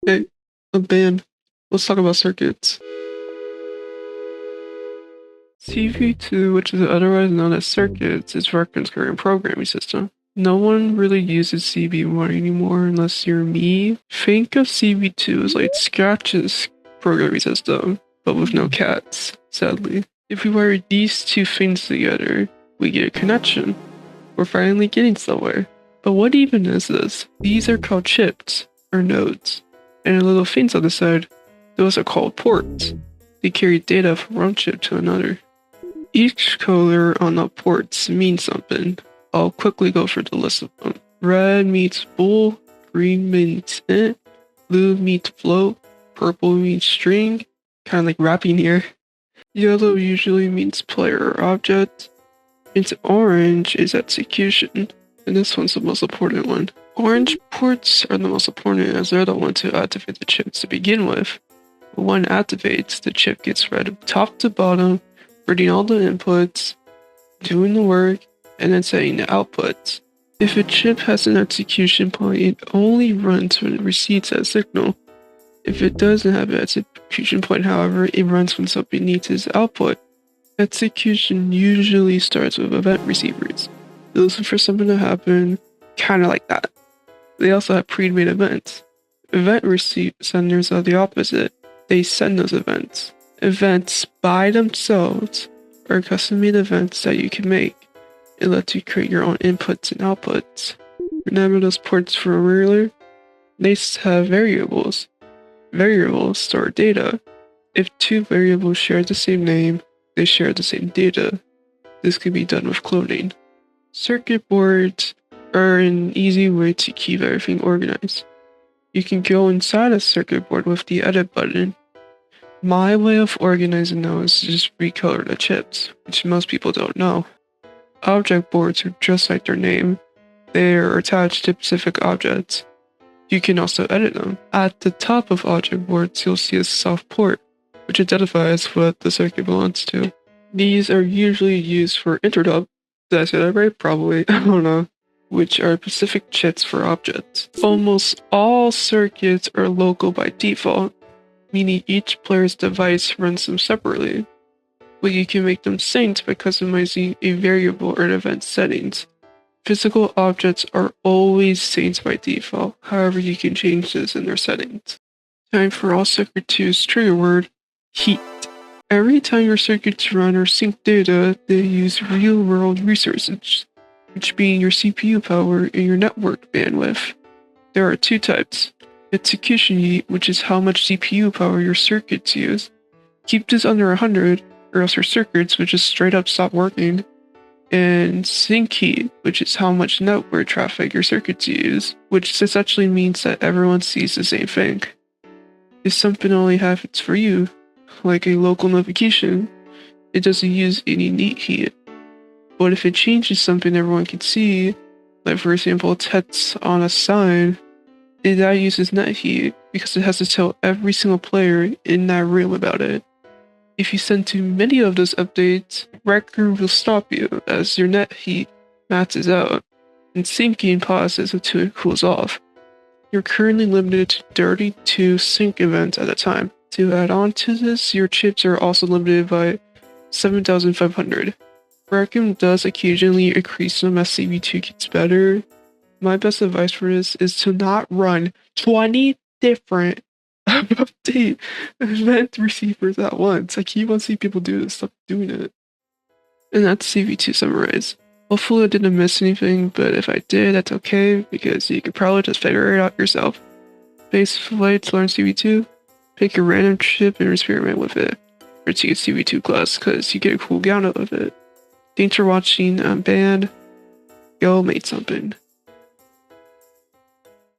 Hey, a band. Let's talk about circuits. CV2, which is otherwise known as circuits, is reference current programming system. No one really uses CV1 anymore unless you're me. Think of CV2 as like Scratch's programming system, but with no cats, sadly. If we wire these two things together, we get a connection. We're finally getting somewhere. But what even is this? These are called chips, or nodes. And the little things on the side, those are called ports. They carry data from one chip to another. Each color on the ports means something. I'll quickly go through the list of them. Red means bull, green means int, blue means float, purple means string, kind of like rapping here. Yellow usually means player or object, and orange is execution, and this one's the most important one. Orange ports are the most important as they're the ones who activate the chip to begin with. When one activates, the chip gets read top to bottom, reading all the inputs, doing the work, and then setting the outputs. If a chip has an execution point, it only runs when it receives that signal. If it doesn't have an execution point, however, it runs when something needs its output. Execution usually starts with event receivers. They listen for something to happen, kind of like that. They also have pre-made events. Event receive senders are the opposite. They send those events. Events by themselves are custom-made events that you can make. It lets you create your own inputs and outputs. Remember those ports from earlier? They have variables. Variables store data. If two variables share the same name, they share the same data. This can be done with cloning. Circuit boards are an easy way to keep everything organized. You can go inside a circuit board with the edit button. My way of organizing those is just recolor the chips, which most people don't know. Object boards are just like their name. They are attached to specific objects. You can also edit them. At the top of object boards, you'll see a soft port, which identifies what the circuit belongs to. These are usually used for interrupt. Did I say that right? Probably. I don't know. Which are specific chips for objects. Almost all circuits are local by default, meaning each player's device runs them separately. But you can make them synced by customizing a variable or an event settings. Physical objects are always synced by default, however you can change this in their settings. Time for all circuiteers trigger word, heat. Every time your circuits run or sync data, they use real-world resources, which being your CPU power and your network bandwidth. There are two types. Execution heat, which is how much CPU power your circuits use. Keep this under 100, or else your circuits would just straight up stop working. And sync heat, which is how much network traffic your circuits use, which essentially means that everyone sees the same thing. If something only happens for you, like a local notification, it doesn't use any neat heat. But if it changes something everyone can see, like for example text on a sign, that uses net heat because it has to tell every single player in that room about it. If you send too many of those updates, record will stop you as your net heat maxes out, and syncing pauses until it cools off. You're currently limited to 32 sync events at a time. To add on to this, your chips are also limited by 7,500. Raccoon does occasionally increase them as CV2 gets better. My best advice for this is to not run 20 different update event receivers at once. I keep on seeing people do this, stop doing it. And that's CV2 summarized. Hopefully I didn't miss anything, but if I did, that's okay, because you could probably just figure it out yourself. Base flight to learn CV2, pick a random chip and experiment with it. Or to get CV2 class, because you get a cool gown out of it. Thanks for watching, I'm banned. Go make something.